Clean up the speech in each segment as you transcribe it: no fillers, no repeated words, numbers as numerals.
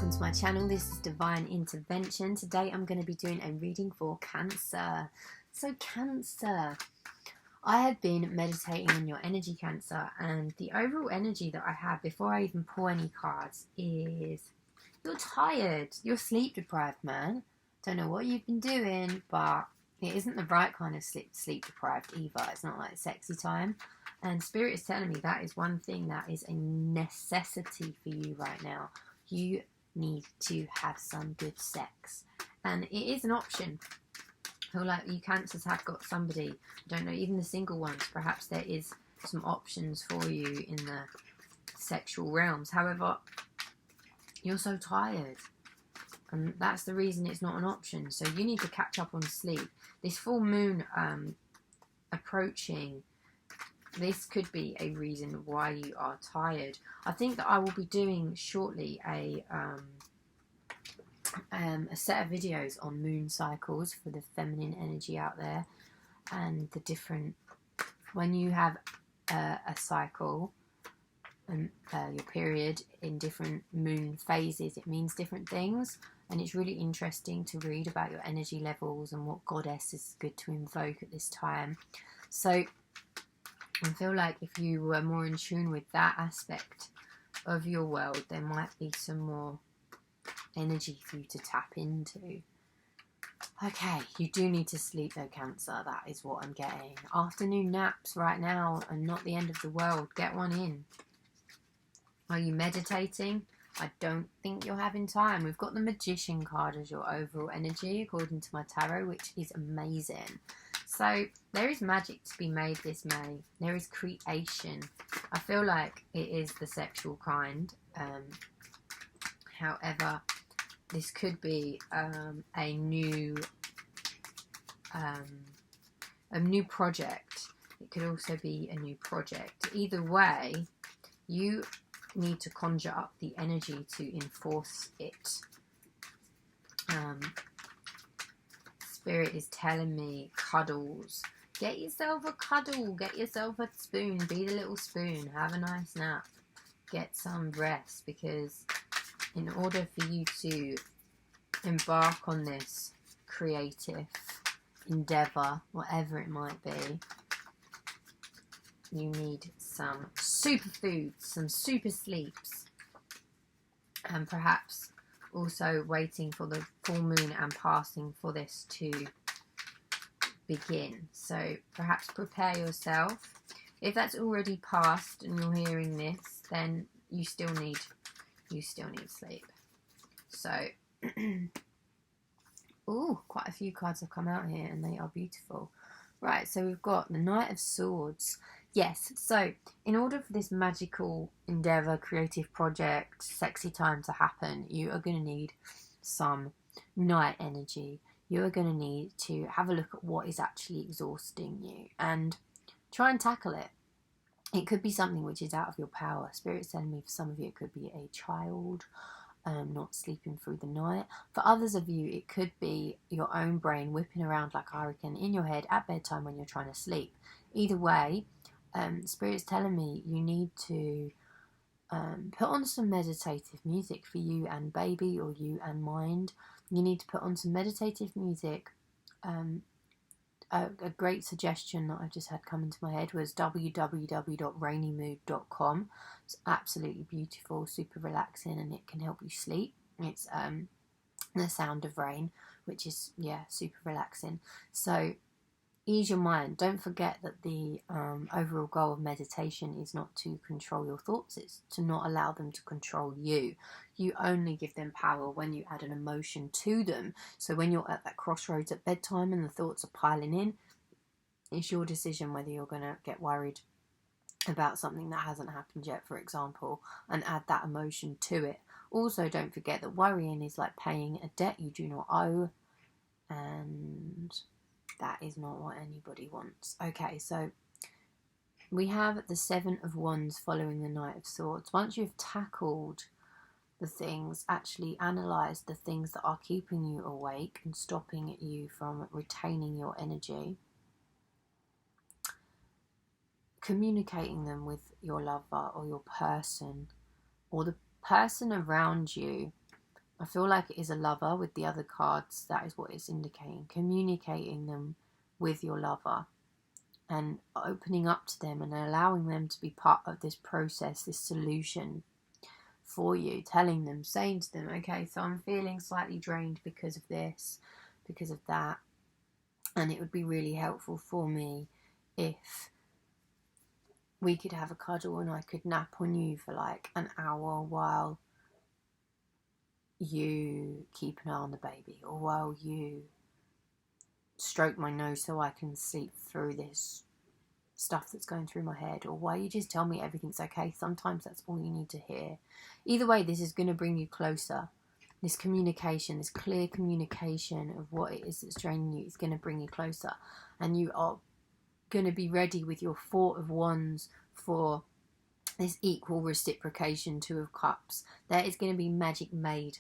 welcome to my channel. This is Divine Intervention. Today I'm going to be doing a reading for Cancer. So Cancer, I have been meditating on your energy, Cancer, and the overall energy that I have before I even pull any cards is you're tired, you're sleep deprived, man. Don't know what you've been doing, but it isn't the right kind of sleep deprived either. It's not like sexy time. And Spirit is telling me that is one thing that is a necessity for you right now. You need to have some good sex. And it is an option. I feel like you Cancers have got somebody, I don't know, even the single ones, perhaps there is some options for you in the sexual realms. However, you're so tired. And that's the reason it's not an option. So you need to catch up on sleep. This full moon approaching, this could be a reason why you are tired. I think that I will be doing shortly a set of videos on moon cycles for the feminine energy out there, and the different, when you have a cycle and your period in different moon phases, it means different things, and it's really interesting to read about your energy levels and what goddess is good to invoke at this time. So I feel like if you were more in tune with that aspect of your world, there might be some more energy for you to tap into. Okay, you do need to sleep though, Cancer. That is what I'm getting. Afternoon naps right now are not the end of the world. Get one in. Are you meditating? I don't think you're having time. We've got the Magician card as your overall energy, according to my tarot, which is amazing. So there is magic to be made this May. There is creation. I feel like it is the sexual kind. However, this could be a new project. It could also be a new project. Either way, you need to conjure up the energy to enforce it. Spirit is telling me cuddles. Get yourself a cuddle. Get yourself a spoon. Be the little spoon. Have a nice nap. Get some rest, because in order for you to embark on this creative endeavor, whatever it might be, you need some superfoods, some super sleeps, and perhaps also waiting for the full moon and passing for this to begin. So perhaps prepare yourself. If that's already passed and you're hearing this, then you still need sleep. So ooh, quite a few cards have come out here and they are beautiful. Right, so we've got the Knight of Swords. Yes, so in order for this magical endeavour, creative project, sexy time to happen, you are going to need some night energy. You are going to need to have a look at what is actually exhausting you and try and tackle it. It could be something which is out of your power. Spirit's telling me for some of you it could be a child not sleeping through the night. For others of you, it could be your own brain whipping around like a hurricane in your head at bedtime when you're trying to sleep. Either way, Spirit's telling me you need to put on some meditative music for you and baby, or you and mind. You need to put on some meditative music. A great suggestion that I've just had come into my head was www.rainymood.com. It's absolutely beautiful, super relaxing, and it can help you sleep. It's the sound of rain, which is, yeah, super relaxing. So ease your mind. Don't forget that the overall goal of meditation is not to control your thoughts, it's to not allow them to control you. You only give them power when you add an emotion to them. So when you're at that crossroads at bedtime and the thoughts are piling in, it's your decision whether you're going to get worried about something that hasn't happened yet, for example, and add that emotion to it. Also, don't forget that worrying is like paying a debt you do not owe, and that is not what anybody wants. Okay, so we have the Seven of Wands following the Knight of Swords. Once you've tackled the things, actually analyse the things that are keeping you awake and stopping you from retaining your energy, communicating them with your lover or your person or the person around you I feel like it is a lover with the other cards. That is what it's indicating. Communicating them with your lover and opening up to them and allowing them to be part of this process, this solution for you. Telling them, saying to them, okay, so I'm feeling slightly drained because of this, because of that. And it would be really helpful for me if we could have a cuddle and I could nap on you for like an hour while you keep an eye on the baby, or while you stroke my nose so I can sleep through this stuff that's going through my head, or while you just tell me everything's okay. Sometimes that's all you need to hear. Either way, this is going to bring you closer. This communication, this clear communication of what it is that's draining you is going to bring you closer. And you are going to be ready with your Four of Wands for this equal reciprocation, Two of Cups. There is going to be magic made.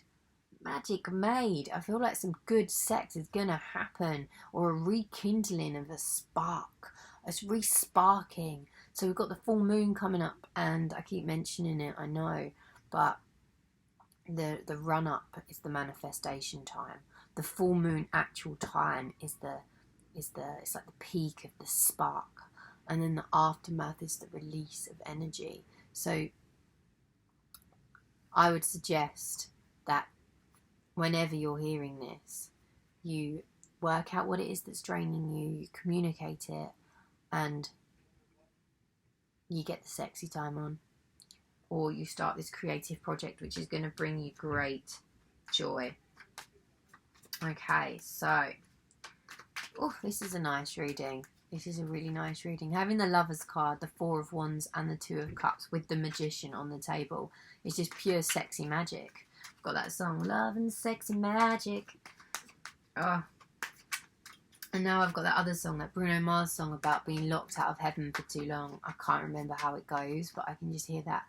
Magic made. I feel like some good sex is going to happen, or a rekindling of a spark. It's re-sparking. So we've got the full moon coming up, and I keep mentioning it, I know, but the run up is the manifestation time. The full moon actual time is it's like the peak of the spark, and then the aftermath is the release of energy. So I would suggest that whenever you're hearing this, you work out what it is that's draining you, you communicate it, and you get the sexy time on. Or you start this creative project which is going to bring you great joy. Okay, so this is a nice reading. This is a really nice reading. Having the Lover's card, the Four of Wands and the Two of Cups with the Magician on the table is just pure sexy magic. I've got that song, Love and Sexy Magic. Oh. And now I've got that other song, that Bruno Mars song about being locked out of heaven for too long. I can't remember how it goes, but I can just hear that.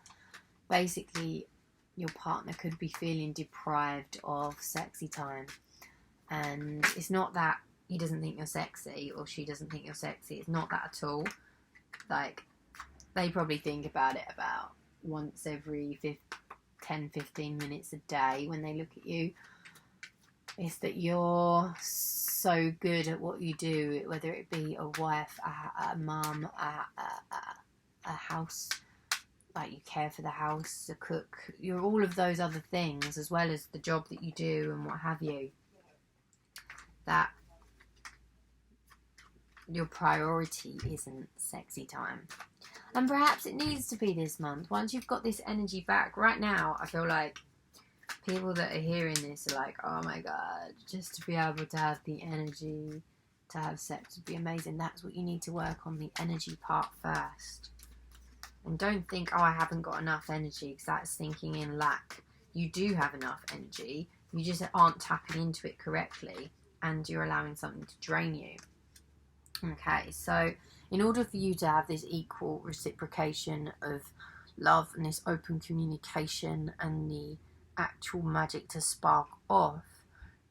Basically, your partner could be feeling deprived of sexy time. And it's not that he doesn't think you're sexy or she doesn't think you're sexy. It's not that at all. Like, they probably think about it about once every 10-15 minutes a day when they look at you. It's that you're so good at what you do, whether it be a wife, a mum, a house, like you care for the house, a cook. You're all of those other things, as well as the job that you do and what have you, that your priority isn't sexy time. And perhaps it needs to be this month. Once you've got this energy back, right now, I feel like people that are hearing this are like, oh my god, just to be able to have the energy to have sex would be amazing. That's what you need to work on, the energy part first. And don't think, oh, I haven't got enough energy, because that's thinking in lack. You do have enough energy, you just aren't tapping into it correctly, and you're allowing something to drain you. Okay, so in order for you to have this equal reciprocation of love and this open communication and the actual magic to spark off,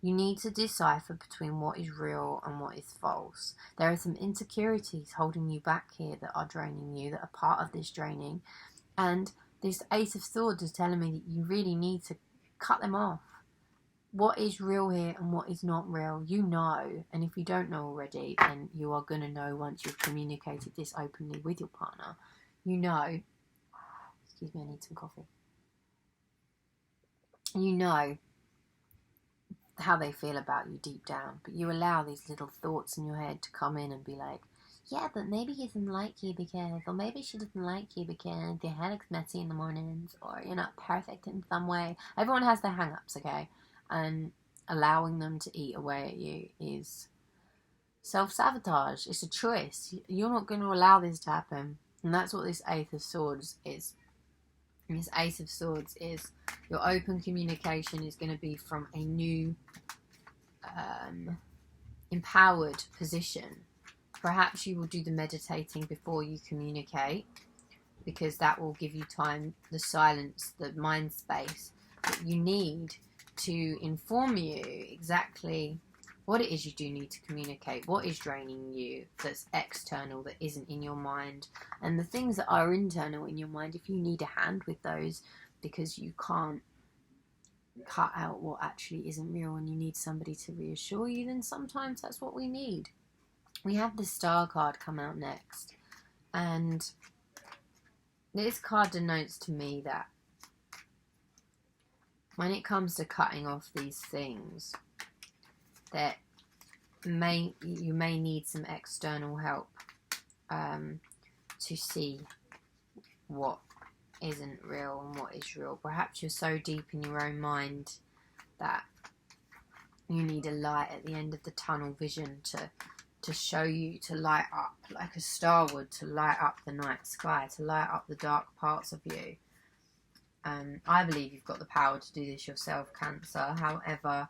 you need to decipher between what is real and what is false. There are some insecurities holding you back here that are draining you, that are part of this draining. And this Ace of Swords is telling me that you really need to cut them off. What is real here and what is not real, you know. And if you don't know already, then you are going to know once you've communicated this openly with your partner. You know. Excuse me, I need some coffee. You know how they feel about you deep down, but you allow these little thoughts in your head to come in and be like, yeah, but maybe he doesn't like you because, or maybe she doesn't like you because your hair looks messy in the mornings, or you're not perfect in some way. Everyone has their hang-ups, okay? And allowing them to eat away at you is self-sabotage. It's a choice. You're not going to allow this to happen. And that's what this Ace of Swords is. And this Ace of Swords is your open communication is going to be from a new empowered position. Perhaps you will do the meditating before you communicate, because that will give you time, the silence, the mind space that you need to inform you exactly what it is you do need to communicate, what is draining you that's external, that isn't in your mind, and the things that are internal in your mind, if you need a hand with those because you can't cut out what actually isn't real and you need somebody to reassure you, then sometimes that's what we need. We have the Star card come out next, and this card denotes to me that when it comes to cutting off these things, that you may need some external help to see what isn't real and what is real. Perhaps you're so deep in your own mind that you need a light at the end of the tunnel vision to show you, to light up like a star would, to light up the night sky, to light up the dark parts of you. I believe you've got the power to do this yourself, Cancer. However,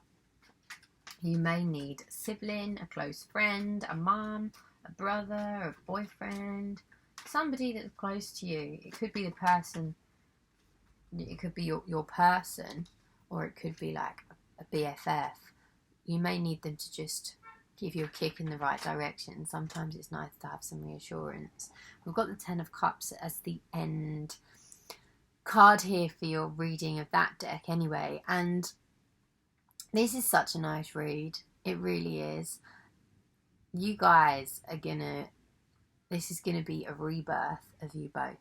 you may need a sibling, a close friend, a mum, a brother, a boyfriend, somebody that's close to you. It could be the person, it could be your person, or it could be like a BFF. You may need them to just give you a kick in the right direction. Sometimes it's nice to have some reassurance. We've got the Ten of Cups as the end card here for your reading of that deck anyway, and this is such a nice read. It really is. You guys are this is gonna be a rebirth of you both.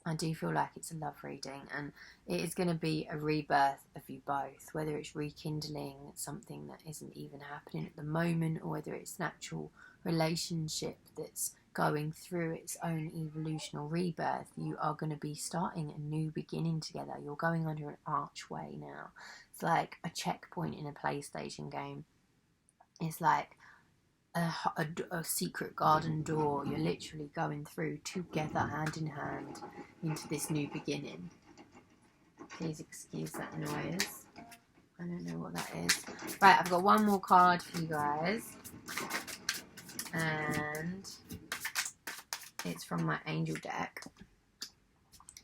I do feel like it's a love reading, and it is going to be a rebirth of you both, whether it's rekindling something that isn't even happening at the moment, or whether it's an actual relationship that's going through its own evolutional rebirth. You are going to be starting a new beginning together. You're going under an archway now. It's like a checkpoint in a PlayStation game. It's like a secret garden door. You're literally going through together, hand in hand, into this new beginning. Please excuse that noise. I don't know what that is. Right, I've got one more card for you guys, and it's from my angel deck.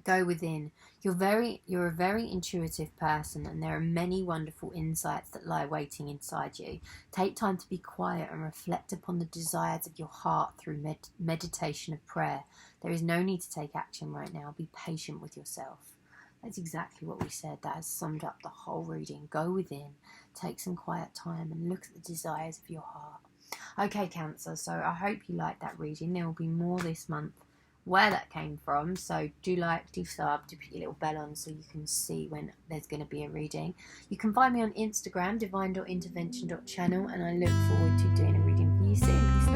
Go within. You're a very intuitive person, and there are many wonderful insights that lie waiting inside you. Take time to be quiet and reflect upon the desires of your heart through meditation of prayer. There is no need to take action right now. Be patient with yourself. That's exactly what we said. That has summed up the whole reading. Go within, take some quiet time, and look at the desires of your heart. Okay, Cancer, so I hope you liked that reading. There will be more this month where that came from, so do like, do sub, do put your little bell on so you can see when there's going to be a reading. You can find me on Instagram, divine.intervention.channel, and I look forward to doing a reading for you soon. Peace.